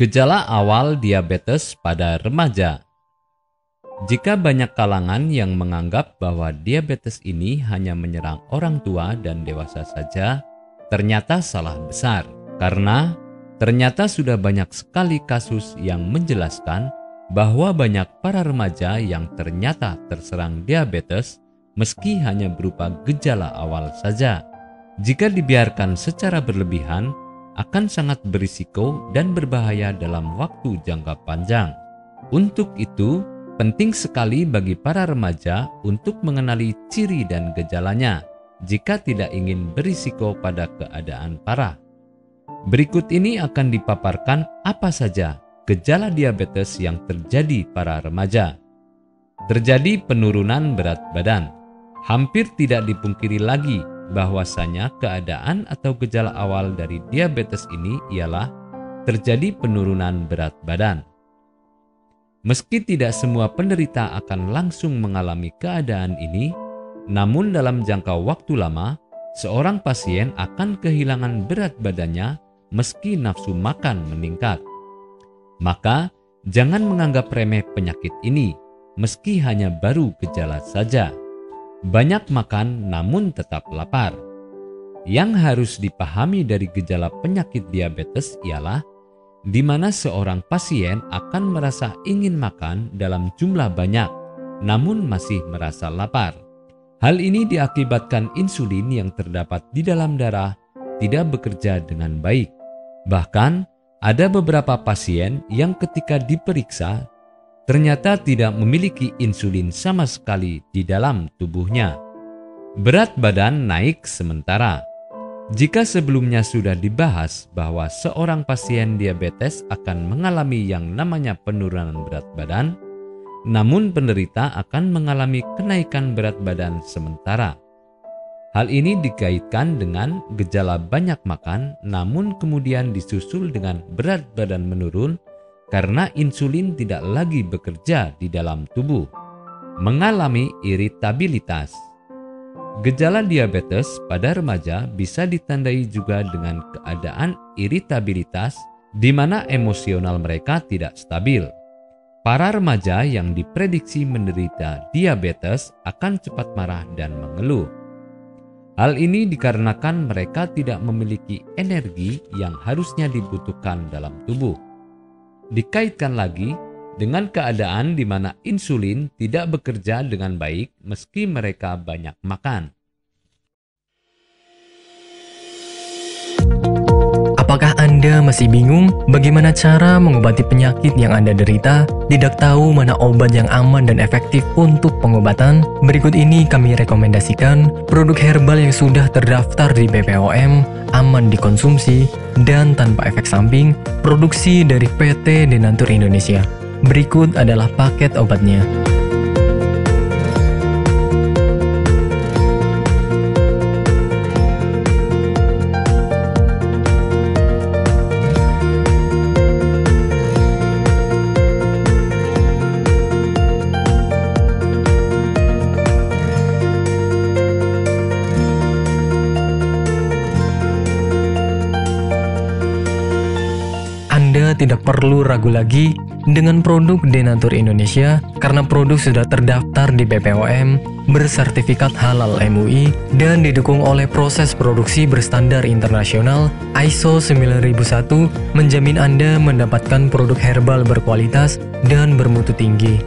Gejala awal diabetes pada remaja. Jika banyak kalangan yang menganggap bahwa diabetes ini hanya menyerang orang tua dan dewasa saja, ternyata salah besar. Karena ternyata sudah banyak sekali kasus yang menjelaskan bahwa banyak para remaja yang ternyata terserang diabetes meski hanya berupa gejala awal saja. Jika dibiarkan secara berlebihan, akan sangat berisiko dan berbahaya dalam waktu jangka panjang. Untuk itu, penting sekali bagi para remaja untuk mengenali ciri dan gejalanya jika tidak ingin berisiko pada keadaan parah. Berikut ini akan dipaparkan apa saja gejala diabetes yang terjadi para remaja. Terjadi penurunan berat badan. Hampir tidak dipungkiri lagi bahwasanya keadaan atau gejala awal dari diabetes ini ialah terjadi penurunan berat badan. Meski tidak semua penderita akan langsung mengalami keadaan ini, namun dalam jangka waktu lama, seorang pasien akan kehilangan berat badannya meski nafsu makan meningkat. Maka, jangan menganggap remeh penyakit ini, meski hanya baru gejala saja. Banyak makan namun tetap lapar. Yang harus dipahami dari gejala penyakit diabetes ialah di mana seorang pasien akan merasa ingin makan dalam jumlah banyak, namun masih merasa lapar. Hal ini diakibatkan insulin yang terdapat di dalam darah tidak bekerja dengan baik. Bahkan, ada beberapa pasien yang ketika diperiksa, ternyata tidak memiliki insulin sama sekali di dalam tubuhnya. Berat badan naik sementara. Jika sebelumnya sudah dibahas bahwa seorang pasien diabetes akan mengalami yang namanya penurunan berat badan, namun penderita akan mengalami kenaikan berat badan sementara. Hal ini dikaitkan dengan gejala banyak makan, namun kemudian disusul dengan berat badan menurun karena insulin tidak lagi bekerja di dalam tubuh. Mengalami iritabilitas. Gejala diabetes pada remaja bisa ditandai juga dengan keadaan iritabilitas di mana emosional mereka tidak stabil. Para remaja yang diprediksi menderita diabetes akan cepat marah dan mengeluh. Hal ini dikarenakan mereka tidak memiliki energi yang harusnya dibutuhkan dalam tubuh. Dikaitkan lagi dengan keadaan di mana insulin tidak bekerja dengan baik meski mereka banyak makan. Apakah Anda masih bingung bagaimana cara mengobati penyakit yang Anda derita? Tidak tahu mana obat yang aman dan efektif untuk pengobatan? Berikut ini kami rekomendasikan produk herbal yang sudah terdaftar di BPOM, aman dikonsumsi, dan tanpa efek samping, produksi dari PT Denatur Indonesia. Berikut adalah paket obatnya. Anda tidak perlu ragu lagi dengan produk Denatur Indonesia karena produk sudah terdaftar di BPOM, bersertifikat halal MUI, dan didukung oleh proses produksi berstandar internasional ISO 9001 menjamin Anda mendapatkan produk herbal berkualitas dan bermutu tinggi.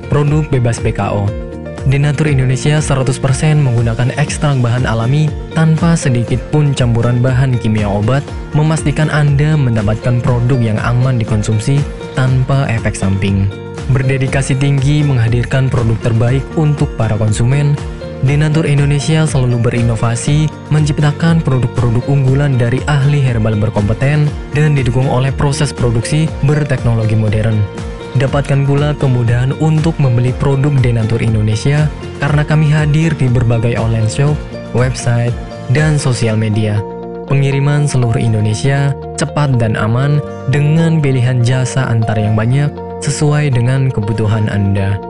Produk bebas BKO. Denatur Indonesia 100% menggunakan ekstrak bahan alami tanpa sedikit pun campuran bahan kimia obat, memastikan Anda mendapatkan produk yang aman dikonsumsi tanpa efek samping. Berdedikasi tinggi menghadirkan produk terbaik untuk para konsumen, Denatur Indonesia selalu berinovasi, menciptakan produk-produk unggulan dari ahli herbal berkompeten dan didukung oleh proses produksi berteknologi modern. Dapatkan pula kemudahan untuk membeli produk Denatur Indonesia karena kami hadir di berbagai online shop, website, dan sosial media. Pengiriman seluruh Indonesia cepat dan aman dengan pilihan jasa antar yang banyak sesuai dengan kebutuhan Anda.